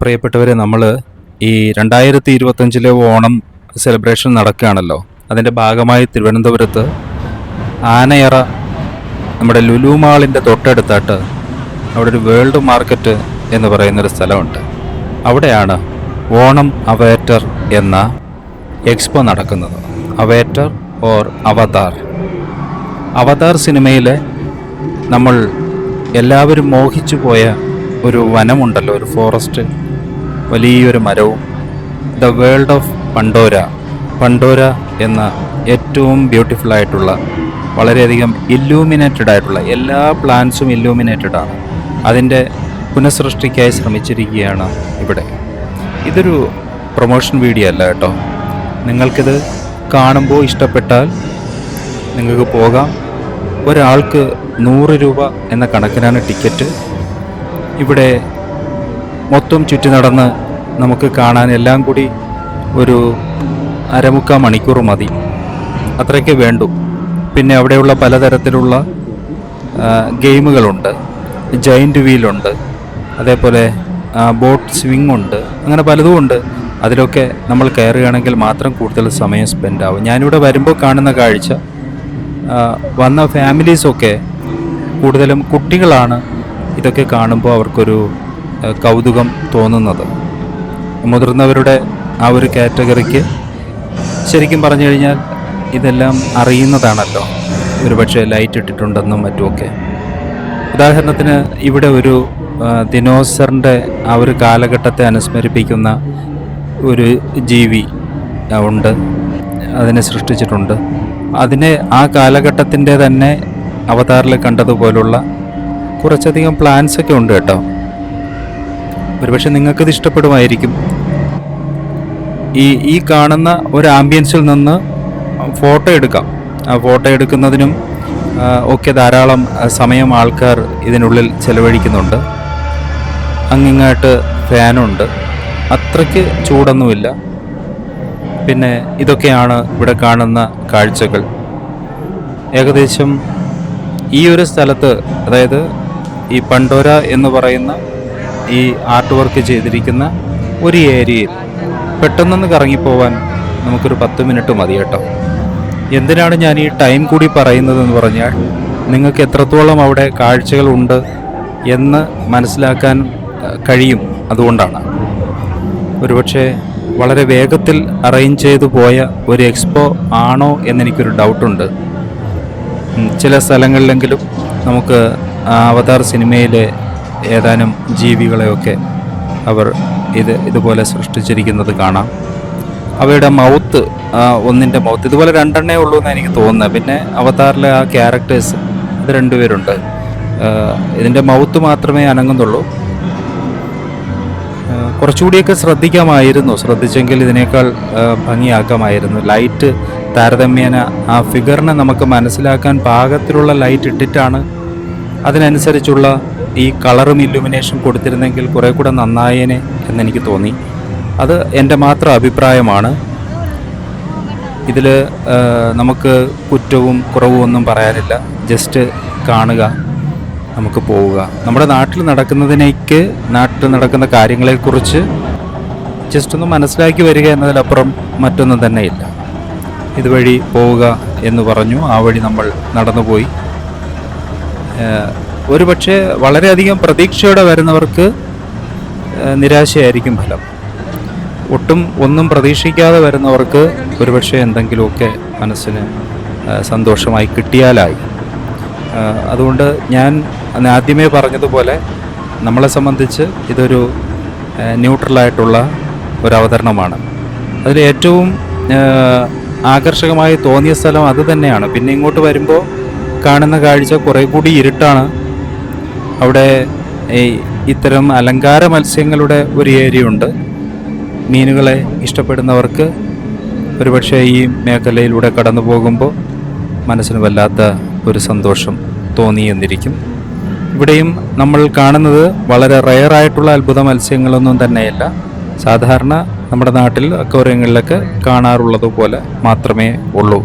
പ്രിയപ്പെട്ടവരെ, നമ്മൾ ഈ 2025 ഓണം സെലിബ്രേഷൻ നടക്കുകയാണല്ലോ. അതിൻ്റെ ഭാഗമായി തിരുവനന്തപുരത്ത് ആനയറ നമ്മുടെ ലുലു മാളിൻ്റെ തൊട്ടടുത്തായിട്ട് അവിടെ ഒരു വേൾഡ് മാർക്കറ്റ് എന്ന് പറയുന്നൊരു സ്ഥലമുണ്ട്. അവിടെയാണ് ഓണം അവേറ്റർ എന്ന എക്സ്പോ നടക്കുന്നത്. അവേറ്റർ ഓർ അവതാർ സിനിമയിലെ നമ്മൾ എല്ലാവരും മോഹിച്ചു പോയ ഒരു വനമുണ്ടല്ലോ, ഒരു ഫോറസ്റ്റ്, വലിയൊരു മരവും, ദ വേൾഡ് ഓഫ് പണ്ടോര എന്ന ഏറ്റവും ബ്യൂട്ടിഫുൾ ആയിട്ടുള്ള, വളരെയധികം ഇല്ലൂമിനേറ്റഡ് ആയിട്ടുള്ള, എല്ലാ പ്ലാന്റ്സും ഇല്ലൂമിനേറ്റഡ് ആണ്. അതിൻ്റെ പുനഃസൃഷ്ടിക്കായി ശ്രമിച്ചിരിക്കുകയാണ് ഇവിടെ. ഇതൊരു പ്രൊമോഷൻ വീഡിയോ അല്ല കേട്ടോ. നിങ്ങൾക്കിത് കാണുമ്പോൾ ഇഷ്ടപ്പെട്ടാൽ നിങ്ങൾക്ക് പോകാം. ഒരാൾക്ക് 100 രൂപ എന്ന കണക്കിനാണ് ടിക്കറ്റ്. ഇവിടെ മൊത്തം ചുറ്റി നടന്ന് നമുക്ക് കാണാൻ എല്ലാം കൂടി ഒരു 1/4 മണിക്കൂർ മതി, അത്രയ്ക്ക് വേണ്ടു. പിന്നെ അവിടെയുള്ള പലതരത്തിലുള്ള ഗെയിമുകളുണ്ട്, ജയൻറ്റ് വീലുണ്ട്, അതേപോലെ ബോട്ട് സ്വിംഗ് ഉണ്ട്, അങ്ങനെ പലതും ഉണ്ട്. അതിലൊക്കെ നമ്മൾ കയറുകയാണെങ്കിൽ മാത്രം കൂടുതൽ സമയം സ്പെൻഡ് ആവും. ഞാനിവിടെ വരുമ്പോൾ കാണുന്ന കാഴ്ച, വന്ന ഫാമിലീസൊക്കെ കൂടുതലും കുട്ടികളാണ് ഇതൊക്കെ കാണുമ്പോൾ അവർക്കൊരു കൗതുകം തോന്നുന്നത്. മുതിർന്നവരുടെ ആ ഒരു കാറ്റഗറിക്ക് ശരിക്കും പറഞ്ഞു കഴിഞ്ഞാൽ ഇതെല്ലാം അറിയുന്നതാണല്ലോ. ഒരുപക്ഷെ ലൈറ്റ് ഇട്ടിട്ടുണ്ടെന്നും മറ്റുമൊക്കെ. ഉദാഹരണത്തിന് ഇവിടെ ഒരു ദിനോസറിൻ്റെ ആ ഒരു കാലഘട്ടത്തെ അനുസ്മരിപ്പിക്കുന്ന ഒരു ജീവി ഉണ്ട്, അതിനെ സൃഷ്ടിച്ചിട്ടുണ്ട്. അതിനെ ആ കാലഘട്ടത്തിൻ്റെ തന്നെ അവതാറിൽ കണ്ടതുപോലുള്ള കുറച്ചധികം പ്ലാൻസ് ഒക്കെ ഉണ്ട് കേട്ടോ. ഒരുപക്ഷെ നിങ്ങൾക്കിത് ഇഷ്ടപ്പെടുമായിരിക്കും. ഈ കാണുന്ന ഒരു ആംബിയൻസിൽ നിന്ന് ഫോട്ടോ എടുക്കാം. ആ ഫോട്ടോ എടുക്കുന്നതിനും ഒക്കെ ധാരാളം സമയം ആൾക്കാർ ഇതിനുള്ളിൽ ചെലവഴിക്കുന്നുണ്ട്. അങ്ങിങ്ങായിട്ട് ഫാനുണ്ട്, അത്രയ്ക്ക് ചൂടൊന്നുമില്ല. പിന്നെ ഇതൊക്കെയാണ് ഇവിടെ കാണുന്ന കാഴ്ചകൾ. ഏകദേശം ഈ ഒരു സ്ഥലത്ത്, അതായത് ഈ പണ്ടോര എന്ന് പറയുന്ന ഈ ആർട്ട് വർക്ക് ചെയ്തിരിക്കുന്ന ഒരു ഏരിയയിൽ പെട്ടെന്നൊന്ന് കറങ്ങിപ്പോവാൻ നമുക്കൊരു 10 മിനിറ്റ് മതി കേട്ടോ. എന്തിനാണ് ഞാൻ ഈ ടൈം കൂടി പറയുന്നതെന്ന് പറഞ്ഞാൽ, നിങ്ങൾക്ക് എത്രത്തോളം അവിടെ കാഴ്ചകളുണ്ട് എന്ന് മനസ്സിലാക്കാൻ കഴിയും. അതുകൊണ്ടാണ്. ഒരുപക്ഷെ വളരെ വേഗത്തിൽ അറേഞ്ച് ചെയ്തു പോയ ഒരു എക്സ്പോ ആണോ എന്നെനിക്കൊരു ഡൗട്ടുണ്ട്. ചില സ്ഥലങ്ങളിലെങ്കിലും നമുക്ക് അവതാർ സിനിമയിലെ ഏതാനും ജീവികളെയൊക്കെ അവർ ഇതുപോലെ സൃഷ്ടിച്ചിരിക്കുന്നത് കാണാം. അവയുടെ മൗത്ത്, ഒന്നിൻ്റെ മൗത്ത് ഇതുപോലെ 2 ഉള്ളൂ എന്നാണ് എനിക്ക് തോന്നുന്നത്. പിന്നെ അവതാറിലെ ആ ക്യാരക്ടേഴ്സ്, ഇത് 2 പേരുണ്ട്. ഇതിൻ്റെ മൗത്ത് മാത്രമേ അനങ്ങുന്നുള്ളൂ. കുറച്ചുകൂടിയൊക്കെ ശ്രദ്ധിച്ചെങ്കിൽ ഇതിനേക്കാൾ ഭംഗിയാക്കാമായിരുന്നു. ലൈറ്റ് താരതമ്യേന ആ ഫിഗറിനെ നമുക്ക് മനസ്സിലാക്കാൻ പാകത്തിലുള്ള ലൈറ്റ് ഇട്ടിട്ടാണ് അതിനനുസരിച്ചുള്ള ഈ കളറും ഇല്ലുമിനേഷൻ കൊടുത്തിരുന്നെങ്കിൽ കുറേ കൂടെ നന്നായേനെ എന്നെനിക്ക് തോന്നി. അത് എൻ്റെ മാത്രം അഭിപ്രായമാണ്. ഇതിൽ നമുക്ക് കുറ്റവും കുറവും ഒന്നും പറയാനില്ല. ജസ്റ്റ് കാണുക, നമുക്ക് പോവുക. നമ്മുടെ നാട്ടിൽ നടക്കുന്ന കാര്യങ്ങളെക്കുറിച്ച് ജസ്റ്റ് ഒന്ന് മനസ്സിലാക്കി വരിക എന്നതിലപ്പുറം മറ്റൊന്നും തന്നെ ഇല്ല. ഇതുവഴി പോവുക എന്ന് പറഞ്ഞു. ആ വഴി നമ്മൾ നടന്നുപോയി. ഒരുപക്ഷെ വളരെയധികം പ്രതീക്ഷയോടെ വരുന്നവർക്ക് നിരാശയായിരിക്കും ഫലം. ഒന്നും പ്രതീക്ഷിക്കാതെ വരുന്നവർക്ക് ഒരുപക്ഷെ എന്തെങ്കിലുമൊക്കെ മനസ്സിന് സന്തോഷമായി കിട്ടിയാലായി. അതുകൊണ്ട് ഞാൻ ആദ്യമേ പറഞ്ഞതുപോലെ, നമ്മളെ സംബന്ധിച്ച് ഇതൊരു ന്യൂട്രലായിട്ടുള്ള ഒരു അവതരണമാണ്. അതിൽ ഏറ്റവും ആകർഷകമായി തോന്നിയ സ്ഥലം അത് തന്നെയാണ്. പിന്നെ ഇങ്ങോട്ട് വരുമ്പോൾ കാണുന്ന കാഴ്ച കുറേ കൂടി ഇരുട്ടാണ്. അവിടെ ഇത്തരം അലങ്കാര മത്സ്യങ്ങളുടെ ഒരു ഏരിയ ഉണ്ട്. മീനുകളെ ഇഷ്ടപ്പെടുന്നവർക്ക് ഒരുപക്ഷെ ഈ മേഖലയിലൂടെ കടന്നു പോകുമ്പോൾ മനസ്സിന് വല്ലാത്ത ഒരു സന്തോഷം തോന്നിയെന്നിരിക്കും. ഇവിടെയും നമ്മൾ കാണുന്നത് വളരെ റെയറായിട്ടുള്ള അത്ഭുത മത്സ്യങ്ങളൊന്നും തന്നെയല്ല. സാധാരണ നമ്മുടെ നാട്ടിൽ അക്വേറിയങ്ങളിലൊക്കെ കാണാറുള്ളതുപോലെ മാത്രമേ ഉള്ളൂ.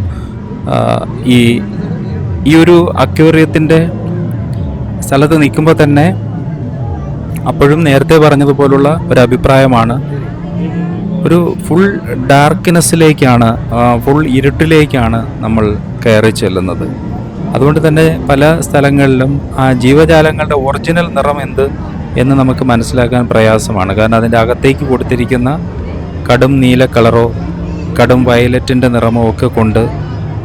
ഈ ഒരു അക്വേറിയത്തിൻ്റെ സ്ഥലത്ത് നിൽക്കുമ്പോൾ തന്നെ അപ്പോഴും നേരത്തെ പറഞ്ഞതുപോലുള്ള ഒരു അഭിപ്രായമാണ്. ഒരു ഫുൾ ഡാർക്ക്നെസ്സിലേക്കാണ്, ഫുൾ ഇരുട്ടിലേക്കാണ് നമ്മൾ കയറി ചെല്ലുന്നത്. അതുകൊണ്ട് തന്നെ പല സ്ഥലങ്ങളിലും ആ ജീവജാലങ്ങളുടെ ഒറിജിനൽ നിറം എന്ത് എന്ന് നമുക്ക് മനസ്സിലാക്കാൻ പ്രയാസമാണ്. കാരണം അതിൻ്റെ അകത്തേക്ക് കൊടുത്തിരിക്കുന്ന കടും നീല കളറോ കടും വയലറ്റിൻ്റെ നിറമോ ഒക്കെ കൊണ്ട്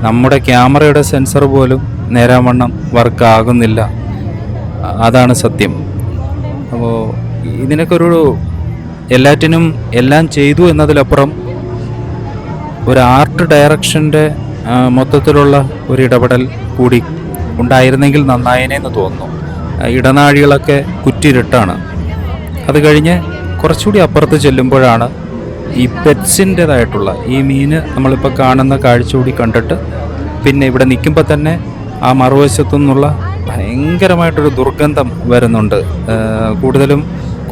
നമ്മുടെ ക്യാമറയുടെ സെൻസർ പോലും നേരാവണ്ണം വർക്കാകുന്നില്ല. അതാണ് സത്യം. അപ്പോൾ ഇതിനൊക്കെ എല്ലാറ്റിനും എല്ലാം ചെയ്തു എന്നതിലപ്പുറം ഒരു ആർട്ട് ഡയറക്ഷൻ്റെ മൊത്തത്തിലുള്ള ഒരു ഇടപെടൽ കൂടി ഉണ്ടായിരുന്നെങ്കിൽ നന്നായേനെന്ന് തോന്നുന്നു. ഇടനാഴികളൊക്കെ കുറ്റിരുട്ടാണ്. അത് കഴിഞ്ഞ് കുറച്ചുകൂടി അപ്പുറത്ത് ചെല്ലുമ്പോഴാണ് ഈ പെറ്റ്സിൻ്റേതായിട്ടുള്ള ഈ മീന് നമ്മളിപ്പോൾ കാണുന്ന കാഴ്ച കൂടി കണ്ടിട്ട് പിന്നെ ഇവിടെ നിൽക്കുമ്പോൾ തന്നെ ആ മറുവശത്തു നിന്നുള്ള ഭയങ്കരമായിട്ടൊരു ദുർഗന്ധം വരുന്നുണ്ട്. കൂടുതലും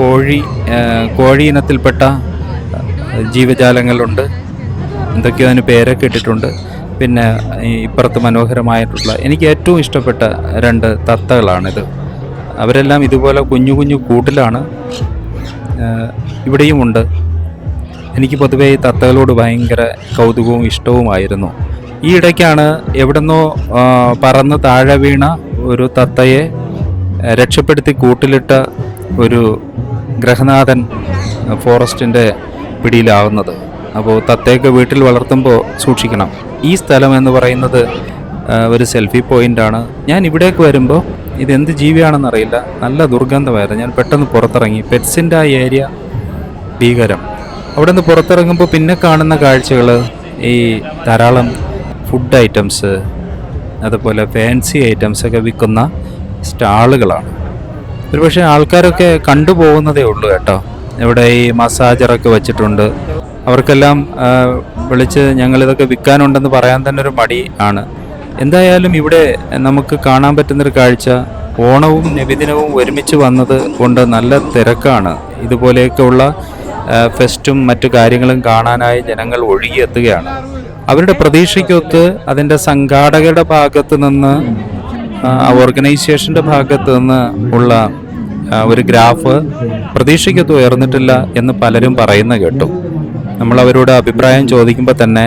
കോഴി ഇനത്തിൽപ്പെട്ട ജീവജാലങ്ങളുണ്ട്. എന്തൊക്കെയോ അതിന് പേരൊക്കെ ഇട്ടിട്ടുണ്ട്. പിന്നെ ഇപ്പുറത്ത് മനോഹരമായിട്ടുള്ള എനിക്ക് ഏറ്റവും ഇഷ്ടപ്പെട്ട 2 തത്തകളാണിത്. അവരെല്ലാം ഇതുപോലെ കുഞ്ഞു കുഞ്ഞു കൂട്ടിലാണ്. ഇവിടെയുമുണ്ട്. എനിക്ക് പൊതുവേ ഈ തത്തകളോട് ഭയങ്കര കൗതുകവും ഇഷ്ടവുമായിരുന്നു. ഈ ഇടയ്ക്കാണ് എവിടുന്നോ പറന്ന് താഴെ വീണ ഒരു തത്തയെ രക്ഷപ്പെടുത്തി കൂട്ടിലിട്ട ഒരു ഗ്രഹനാഥൻ ഫോറസ്റ്റിൻ്റെ പിടിയിലാവുന്നത്. അപ്പോൾ തത്തയൊക്കെ വീട്ടിൽ വളർത്തുമ്പോൾ സൂക്ഷിക്കണം. ഈ സ്ഥലം എന്ന് പറയുന്നത് ഒരു സെൽഫി പോയിൻ്റാണ്. ഞാൻ ഇവിടേക്ക് വരുമ്പോൾ ഇതെന്ത് ജീവിയാണെന്നറിയില്ല, നല്ല ദുർഗന്ധമായിരുന്നു. ഞാൻ പെട്ടെന്ന് പുറത്തിറങ്ങി. പെറ്റ്സിൻ്റെ ആ ഏരിയ ഭീകരം. അവിടെ നിന്ന് പുറത്തിറങ്ങുമ്പോൾ പിന്നെ കാണുന്ന കാഴ്ചകൾ ഈ ധാരാളം ഫുഡ് ഐറ്റംസ്, അതുപോലെ ഫാൻസി ഐറ്റംസൊക്കെ വിൽക്കുന്ന സ്റ്റാളുകളാണ്. ഒരുപക്ഷെ ആൾക്കാരൊക്കെ കണ്ടുപോകുന്നതേ ഉള്ളൂ കേട്ടോ. ഇവിടെ ഈ മസാജറൊക്കെ വെച്ചിട്ടുണ്ട്. അവർക്കെല്ലാം വിളിച്ച് ഞങ്ങളിതൊക്കെ വിൽക്കാനുണ്ടെന്ന് പറയാൻ തന്നെ ഒരു മടി ആണ്. എന്തായാലും ഇവിടെ നമുക്ക് കാണാൻ പറ്റുന്നൊരു കാഴ്ച, ഓണവും നബിദിനവും ഒരുമിച്ച് വന്നത് കൊണ്ട് നല്ല തിരക്കാണ്. ഇതുപോലെയൊക്കെയുള്ള ഫെസ്റ്റും മറ്റു കാര്യങ്ങളും കാണാനായി ജനങ്ങൾ ഒഴുകിയെത്തുകയാണ്. അവരുടെ പ്രതീക്ഷയ്ക്കൊത്ത് അതിൻ്റെ സംഘാടകരുടെ ഭാഗത്ത് നിന്ന്, ഓർഗനൈസേഷൻ്റെ ഭാഗത്ത് നിന്ന് ഉള്ള ഒരു ഗ്രാഫ് പ്രതീക്ഷയ്ക്കൊത്ത് ഉയർന്നിട്ടില്ല എന്ന് പലരും പറയുന്ന കേട്ടു. നമ്മൾ അവരോട് അഭിപ്രായം ചോദിക്കുമ്പോൾ തന്നെ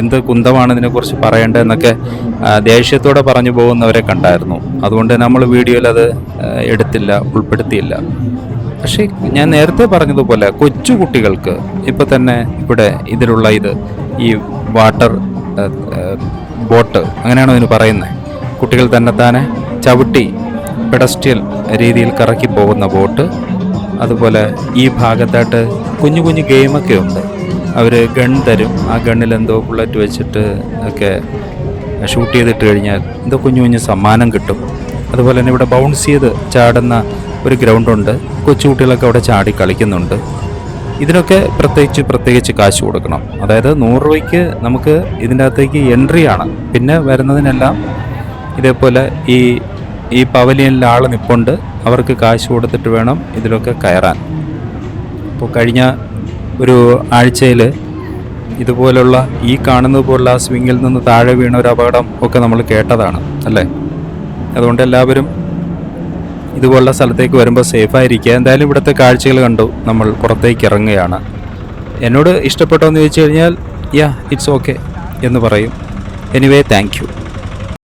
എന്ത് കുന്തമാണ് ഇതിനെക്കുറിച്ച് പറയേണ്ടതെന്നൊക്കെ ദേഷ്യത്തോടെ പറഞ്ഞു പോകുന്നവരെ കണ്ടായിരുന്നു. അതുകൊണ്ട് നമ്മൾ വീഡിയോയിൽ അത് ഉൾപ്പെടുത്തിയില്ല. പക്ഷേ ഞാൻ നേരത്തെ പറഞ്ഞതുപോലെ കൊച്ചു കുട്ടികൾക്ക് ഇപ്പോൾ തന്നെ ഇവിടെ ഇതിലുള്ള ഈ വാട്ടർ ബോട്ട്, അങ്ങനെയാണോ ഇതിന് പറയുന്നത്, കുട്ടികൾ തന്നെത്താനെ ചവിട്ടി പെഡസ്ട്രിയൽ രീതിയിൽ കറക്കി പോകുന്ന ബോട്ട്, അതുപോലെ ഈ ഭാഗത്തായിട്ട് കുഞ്ഞു കുഞ്ഞു ഗെയിമൊക്കെ ഉണ്ട്. അവർ ഗൺ തരും. ആ ഗണ്ണിൽ എന്തോ ബുള്ളറ്റ് വെച്ചിട്ട് ഒക്കെ ഷൂട്ട് ചെയ്തിട്ട് കഴിഞ്ഞാൽ എന്തോ കുഞ്ഞു കുഞ്ഞു സമ്മാനം കിട്ടും. അതുപോലെ തന്നെ ഇവിടെ ബൗൺസ് ചെയ്ത് ചാടുന്ന ഒരു ഗ്രൗണ്ടുണ്ട്. കൊച്ചുകുട്ടികളൊക്കെ അവിടെ ചാടി കളിക്കുന്നുണ്ട്. ഇതിനൊക്കെ പ്രത്യേകിച്ച് കാശ് കൊടുക്കണം. അതായത് 100 രൂപയ്ക്ക് നമുക്ക് ഇതിൻ്റെ അകത്തേക്ക് എൻട്രിയാണ്. പിന്നെ വരുന്നതിനെല്ലാം ഇതേപോലെ ഈ പവലിയനിൽ ആൾ നിൽപ്പുണ്ട്. അവർക്ക് കാശ് കൊടുത്തിട്ട് വേണം ഇതിലൊക്കെ കയറാൻ. അപ്പോൾ കഴിഞ്ഞ ഒരു ആഴ്ചയിൽ ഇതുപോലുള്ള ഈ കാണുന്നത് പോലുള്ള സ്വിങ്ങിൽ നിന്ന് താഴെ വീണ ഒരു അപകടം ഒക്കെ നമ്മൾ കേട്ടതാണ് അല്ലേ. അതുകൊണ്ട് എല്ലാവരും ഇതുപോലുള്ള സ്ഥലത്തേക്ക് വരുമ്പോൾ സേഫായിരിക്കുക. എന്തായാലും ഇവിടുത്തെ കാഴ്ചകൾ കണ്ടു നമ്മൾ പുറത്തേക്ക് ഇറങ്ങുകയാണ്. എന്നോട് ഇഷ്ടപ്പെട്ടോ എന്ന് ചോദിച്ചു കഴിഞ്ഞാൽ ഇറ്റ്സ് ഓക്കെ എന്ന് പറയും. Anyway thank you.